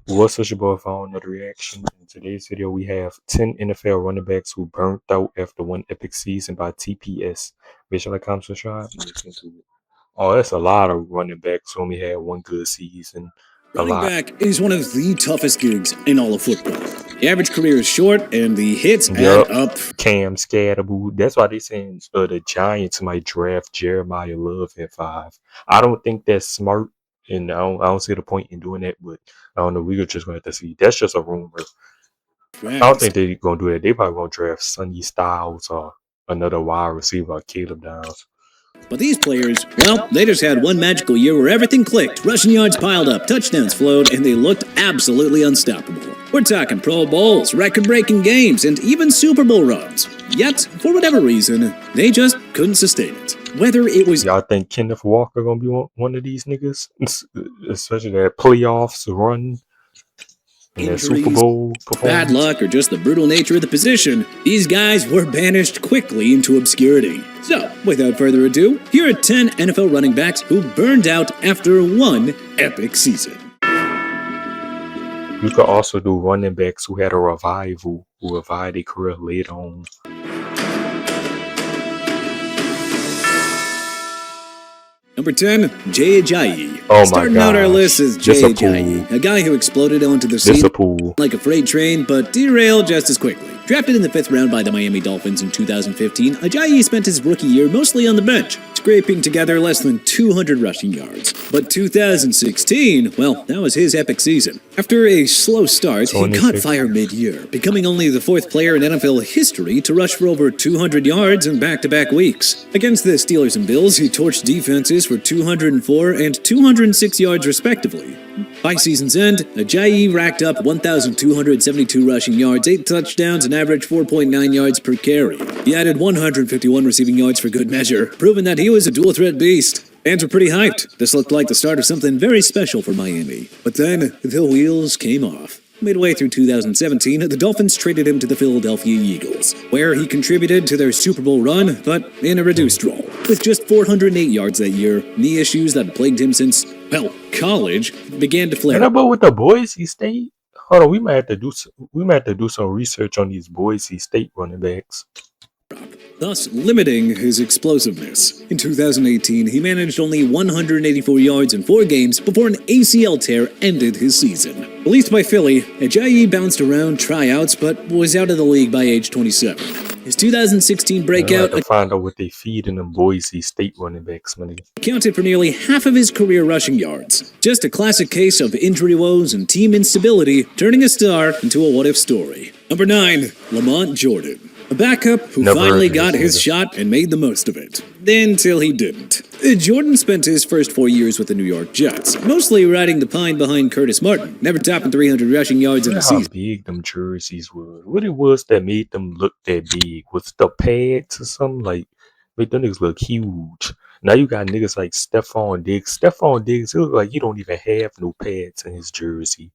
What's such a boy for another reaction? In today's video, we have 10 NFL running backs who burnt out after one epic season by TPS. Make sure to like, comment, subscribe, and let's get into it. Oh, that's a lot of running backs who only had one good season. Running back is one of the toughest gigs in all of football. The average career is short, and the hits add up. Cam Scatterboo. That's why they saying the Giants might draft Jeremiah Love at 5. I don't think that's smart, and I don't see the point in doing that. But I don't know. We're just going to have to see. That's just a rumor. I don't think they're going to do that. They probably going to draft Sonny Styles or another wide receiver, Caleb Downs. But these players, well, they just had one magical year where everything clicked. Rushing yards piled up, touchdowns flowed, and they looked absolutely unstoppable. We're talking Pro Bowls, record-breaking games, and even Super Bowl runs. Yet, for whatever reason, they just couldn't sustain it. Whether it was... Y'all think Kenneth Walker going to be one of these niggas? Especially that playoffs run. Injuries, Super Bowl bad luck, or just the brutal nature of the position, these guys were banished quickly into obscurity. So, without further ado, here are 10 NFL running backs who burned out after one epic season. You could also do running backs who had a revival, who revived their career later on. Number 10, Jay Ajayi. Oh my Starting out our list is Jay Ajayi, a guy who exploded onto the scene like a freight train, but derailed just as quickly. Drafted in the 5th round by the Miami Dolphins in 2015, Ajayi spent his rookie year mostly on the bench, scraping together less than 200 rushing yards. But 2016, well, that was his epic season. After a slow start, he caught fire mid-year, becoming only the 4th player in NFL history to rush for over 200 yards in back-to-back weeks. Against the Steelers and Bills, he torched defenses for 204 and 206 yards respectively. By season's end, Ajayi racked up 1,272 rushing yards, 8 touchdowns, and averaged 4.9 yards per carry. He added 151 receiving yards for good measure, proving that he was a dual-threat beast. Fans were pretty hyped. This looked like the start of something very special for Miami. But then, the wheels came off. Midway through 2017, the Dolphins traded him to the Philadelphia Eagles, where he contributed to their Super Bowl run, but in a reduced role. With just 408 yards that year, knee issues that plagued him since, well, college began to flare. And about with the Boise State? Hold on, we might have to do some research on these Boise State running backs, thus limiting his explosiveness. In 2018, he managed only 184 yards in 4 games before an ACL tear ended his season. Released by Philly, Ajayi bounced around tryouts but was out of the league by age 27. His 2016 breakout to find out what they feed in them Boise State running backs, money. Accounted for nearly half of his career rushing yards. Just a classic case of injury woes and team instability turning a star into a what-if story. Number 9, Lamont Jordan. A backup who finally got his shot and made the most of it. Until he didn't. Jordan spent his first 4 years with the New York Jets, mostly riding the pine behind Curtis Martin, never topping 300 rushing yards in a season. How big them jerseys were. What it was that made them look that big? Was the pads or something? Like, made them niggas look huge. Now you got niggas like Stephon Diggs. Stephon Diggs, it look like he don't even have no pads in his jersey.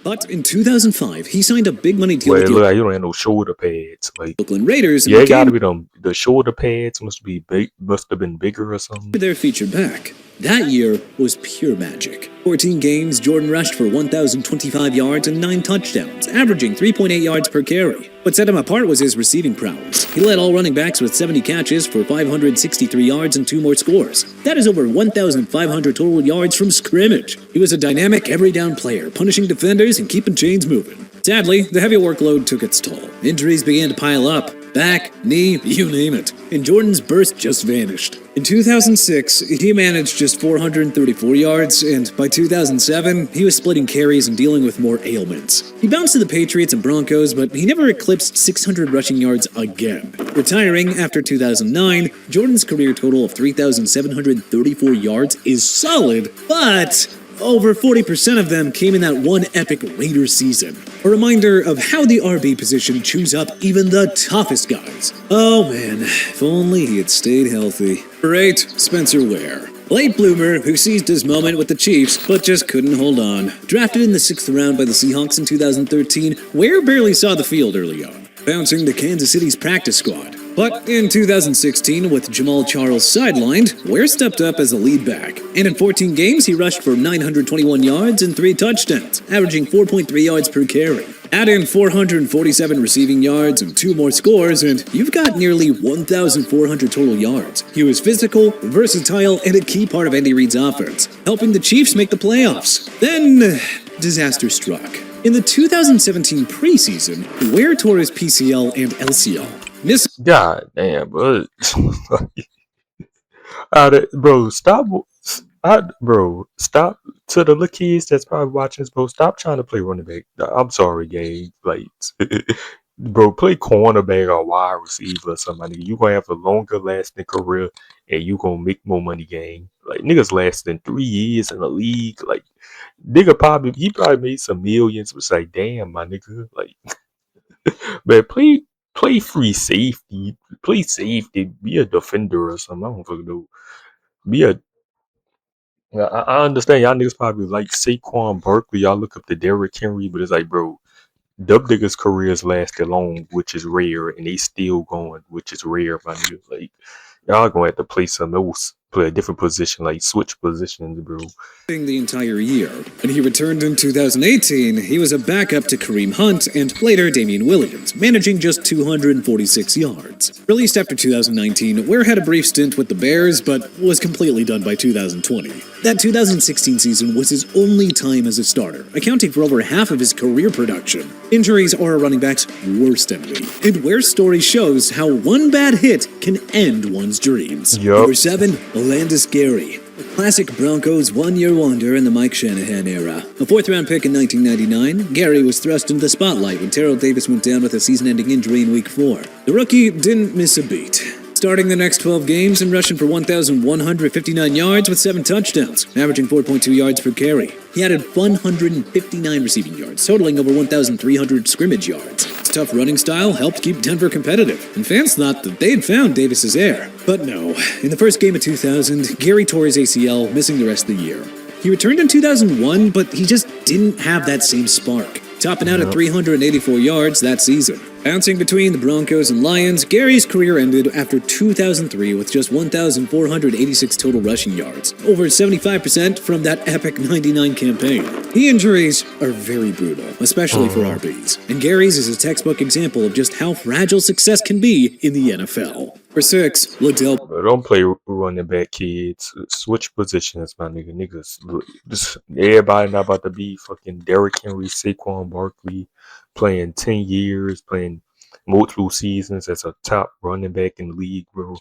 But in 2005, he signed a big money deal with you don't have no shoulder pads. Like Oakland Raiders. Yeah, it gotta be them. The shoulder pads must have been bigger or something. Their featured back. That year was pure magic. 14 games, Jordan rushed for 1,025 yards and 9 touchdowns, averaging 3.8 yards per carry. What set him apart was his receiving prowess. He led all running backs with 70 catches for 563 yards and 2 more scores. That is over 1,500 total yards from scrimmage. He was a dynamic every-down player, punishing defenders and keeping chains moving. Sadly, the heavy workload took its toll. Injuries began to pile up. Back, knee, you name it. And Jordan's burst just vanished. In 2006, he managed just 434 yards, and by 2007, he was splitting carries and dealing with more ailments. He bounced to the Patriots and Broncos, but he never eclipsed 600 rushing yards again. Retiring after 2009, Jordan's career total of 3,734 yards is solid, but over 40% of them came in that one epic Raiders season. A reminder of how the RB position chews up even the toughest guys. Oh man, if only he had stayed healthy. Number 8, Spencer Ware. Late bloomer who seized his moment with the Chiefs but just couldn't hold on. Drafted in the 6th round by the Seahawks in 2013, Ware barely saw the field early on, bouncing to Kansas City's practice squad. But in 2016, with Jamal Charles sidelined, Ware stepped up as a lead back. And in 14 games, he rushed for 921 yards and 3 touchdowns, averaging 4.3 yards per carry. Add in 447 receiving yards and 2 more scores, and you've got nearly 1,400 total yards. He was physical, versatile, and a key part of Andy Reid's offense, helping the Chiefs make the playoffs. Then, disaster struck. In the 2017 preseason, Ware tore his PCL and LCL. God damn, bro. Bro, stop. To the little kids that's probably watching this, bro, stop trying to play running back. I'm sorry, gang. Like, bro, play cornerback or wide receiver or something. You gonna have a longer lasting career and you gonna make more money, gang. Like, niggas lasting 3 years in the league. Like, he probably made some millions. It's like, damn, my nigga. Like, man, play free safety. Play safety. Be a defender or something. I don't fucking know. I understand y'all niggas probably like Saquon Barkley. Y'all look up to Derrick Henry, but it's like, bro, dub niggas' careers lasted long, which is rare, and they still going, which is rare, my nigga. Like, y'all gonna have to play something else, play a different position, like switch positions, bro. The entire year. When he returned in 2018, he was a backup to Kareem Hunt and later Damian Williams, managing just 246 yards. Released after 2019, Ware had a brief stint with the Bears, but was completely done by 2020. That 2016 season was his only time as a starter, accounting for over half of his career production. Injuries are a running back's worst enemy, and Ware's story shows how one bad hit can end one's dreams. Yup. Number 7, Olandis Gary. A classic Broncos one-year wonder in the Mike Shanahan era. A 4th-round pick in 1999, Gary was thrust into the spotlight when Terrell Davis went down with a season-ending injury in Week 4. The rookie didn't miss a beat, starting the next 12 games and rushing for 1,159 yards with 7 touchdowns, averaging 4.2 yards per carry. He added 159 receiving yards, totaling over 1,300 scrimmage yards. His tough running style helped keep Denver competitive, and fans thought that they'd found Davis's heir. But no, in the first game of 2000, Gary tore his ACL, missing the rest of the year. He returned in 2001, but he just didn't have that same spark, topping out at 384 yards that season. Bouncing between the Broncos and Lions, Gary's career ended after 2003 with just 1,486 total rushing yards, over 75% from that epic 99 campaign. The injuries are very brutal, especially for RBs, and Gary's is a textbook example of just how fragile success can be in the NFL. For 6, Liddell. Don't play running back, kids. Switch positions, my nigga. Niggas, everybody not about to be fucking Derrick Henry, Saquon Barkley, playing 10 years, playing multiple seasons as a top running back in the league, bro.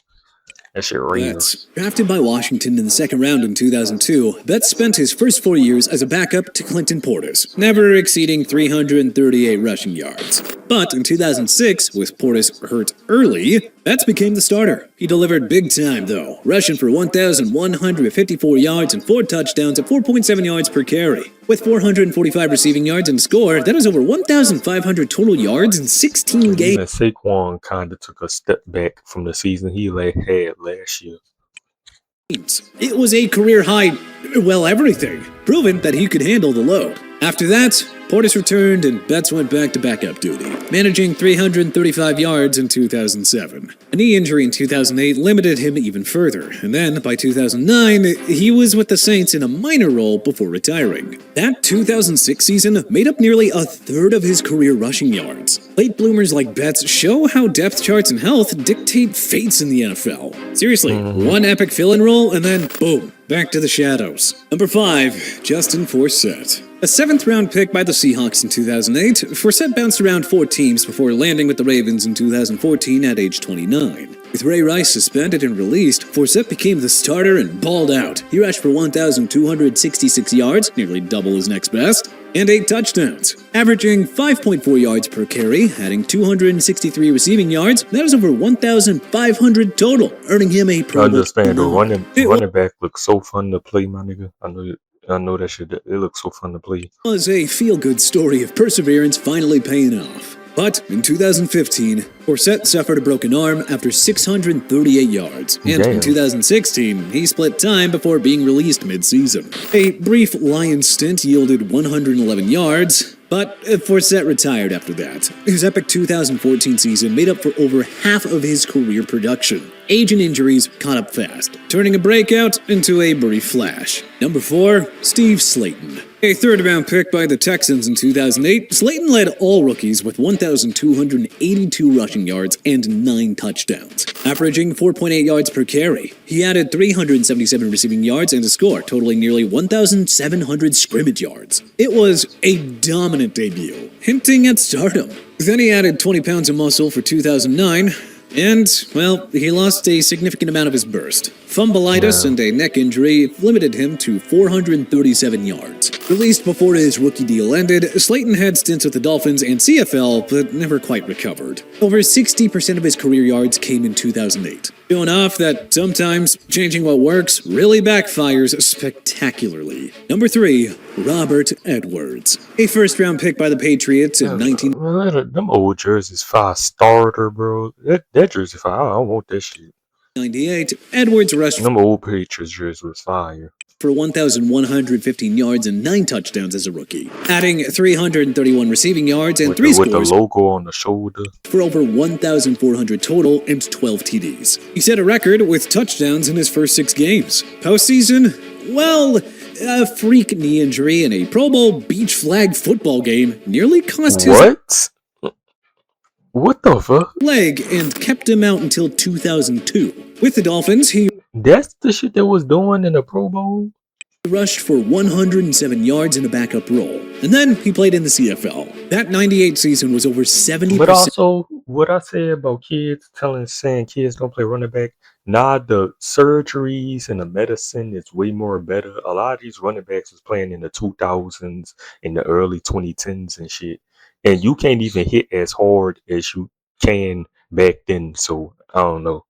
That shit rare. Drafted by Washington in the 2nd round in 2002, Betts spent his first 4 years as a backup to Clinton Portis, never exceeding 338 rushing yards. But in 2006, with Portis hurt early, Betts became the starter. He delivered big time, though, rushing for 1,154 yards and 4 touchdowns at 4.7 yards per carry. With 445 receiving yards and a score, that is over 1,500 total yards in 16 games. Even Saquon kind of took a step back from the season he had last year. It was a career high, everything, proving that he could handle the load. After that, Portis returned and Betts went back to backup duty, managing 335 yards in 2007. A knee injury in 2008 limited him even further, and then by 2009, he was with the Saints in a minor role before retiring. That 2006 season made up nearly a third of his career rushing yards. Late bloomers like Betts show how depth charts and health dictate fates in the NFL. Seriously, one epic fill-in role and then boom, back to the shadows. Number 5, Justin Forsett. A 7th-round pick by the Seahawks in 2008, Forsett bounced around 4 teams before landing with the Ravens in 2014 at age 29. With Ray Rice suspended and released, Forsett became the starter and balled out. He rushed for 1,266 yards, nearly double his next best, and 8 touchdowns, averaging 5.4 yards per carry, adding 263 receiving yards. That is over 1,500 total, earning him a Pro Bowl. I understand. The running back looks so fun to play, my nigga. I know that shit. It looks so fun to play. It was a feel-good story of perseverance finally paying off. But in 2015, Forsett suffered a broken arm after 638 yards, and in 2016, he split time before being released mid-season. A brief Lions stint yielded 111 yards, But Forsett retired after that. His epic 2014 season made up for over half of his career production. Age and injuries caught up fast, turning a breakout into a brief flash. Number 4, Steve Slayton. A third-round pick by the Texans in 2008, Slayton led all rookies with 1,282 rushing yards and 9 touchdowns, averaging 4.8 yards per carry. He added 377 receiving yards and a score, totaling nearly 1,700 scrimmage yards. It was a dominant debut, hinting at stardom. Then he added 20 pounds of muscle for 2009, and, well, he lost a significant amount of his burst. Fumbleitis and a neck injury limited him to 437 yards. Released before his rookie deal ended, Slayton had stints with the Dolphins and CFL, but never quite recovered. Over 60% of his career yards came in 2008. Showing off that sometimes changing what works really backfires spectacularly. Number 3, Robert Edwards. A first-round pick by the Patriots in Them old jerseys 5 starter, bro. That jersey 5, I don't want that shit. 1998, Edwards rushed Them old Patriots jersey was fire. for 1,115 yards and 9 touchdowns as a rookie, adding 331 receiving yards and 3 With the scores logo on the shoulder. for over 1,400 total and 12 TDs. He set a record with touchdowns in his first 6 games. Postseason? Well, a freak knee injury in a Pro Bowl beach flag football game nearly cost his What? What the fuck? leg and kept him out until 2002. With the Dolphins, he That's the shit that was doing in the Pro Bowl? rushed for 107 yards in a backup role. And then he played in the CFL. That 98 season was over 70%. But also, what I say about kids saying kids don't play running back, the surgeries and the medicine is way more better. A lot of these running backs was playing in the 2000s, in the early 2010s and shit. And you can't even hit as hard as you can back then. So, I don't know.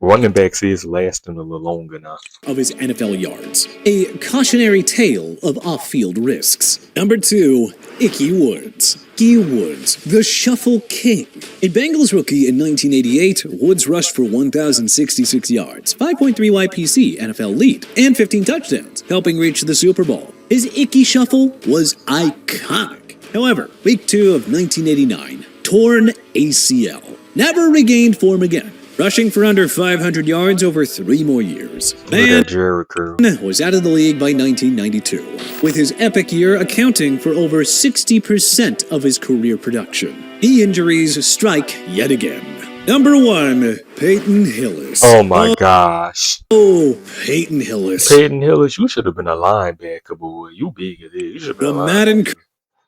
Running backs is lasting a little longer now. of his NFL yards. A cautionary tale of off-field risks. Number 2, Ickey Woods. Ickey Woods, the Shuffle King. A Bengals rookie in 1988, Woods rushed for 1,066 yards, 5.3 YPC NFL lead, and 15 touchdowns, helping reach the Super Bowl. His Ickey Shuffle was iconic. However, week 2 of 1989, torn ACL. Never regained form again. Rushing for under 500 yards over 3 more years. Look at that Jerry curl. Was out of the league by 1992, with his epic year accounting for over 60% of his career production. Knee injuries strike yet again. Number 1, Peyton Hillis. Oh my gosh. Oh, Peyton Hillis. Peyton Hillis, you should have been a linebacker, boy. You big as it. You should have been The a Madden linebacker.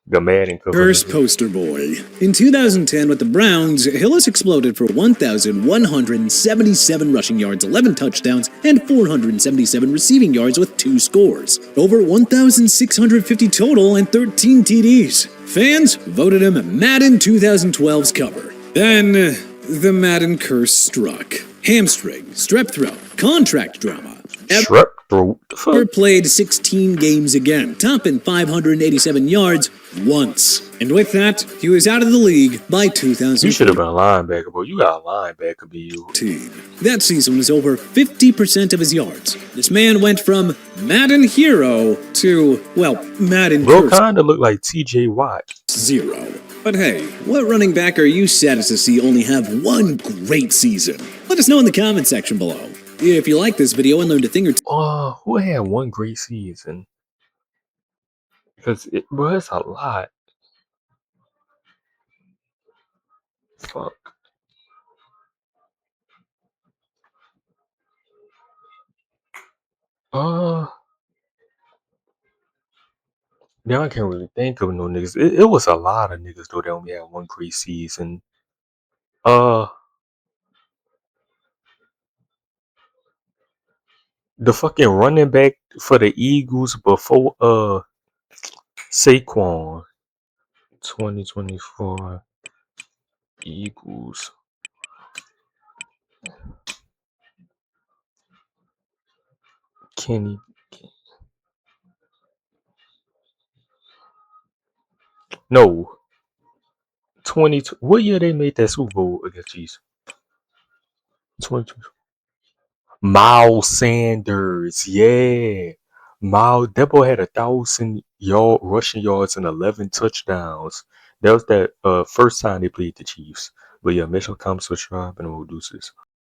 The Madden Curse poster boy. In 2010 with the Browns, Hillis exploded for 1,177 rushing yards, 11 touchdowns, and 477 receiving yards with 2 scores. Over 1,650 total and 13 TDs. Fans voted him Madden 2012's cover. Then, the Madden curse struck. Hamstring, strep throat, contract drama. Strep throat. The Ever fuck? played 16 games again, topping 587 yards once. And with that, he was out of the league by You should 2014. have been a linebacker, boy. You got a linebacker, be you. That season was over 50% of his yards. This man went from Madden hero to, well, Madden Bro curse kind of look like TJ Watt. 0. But hey, what running back are you sad to see only have one great season? Let us know in the comment section below. If you like this video and learned a thing or two, Who had one great season? Because bro, it's a lot. Fuck. Now I can't really think of no niggas. It was a lot of niggas though that only had one great season. The fucking running back for the Eagles before Saquon. 2024 Eagles. Kenny. No. 20. What year they made that Super Bowl against Chiefs? 2020. Miles Sanders. Yeah. Miles Depot had 1,000 rushing yards and 11 touchdowns. That was that first time they played the Chiefs. But yeah, Mitchell Thomas was sharp and we'll do this.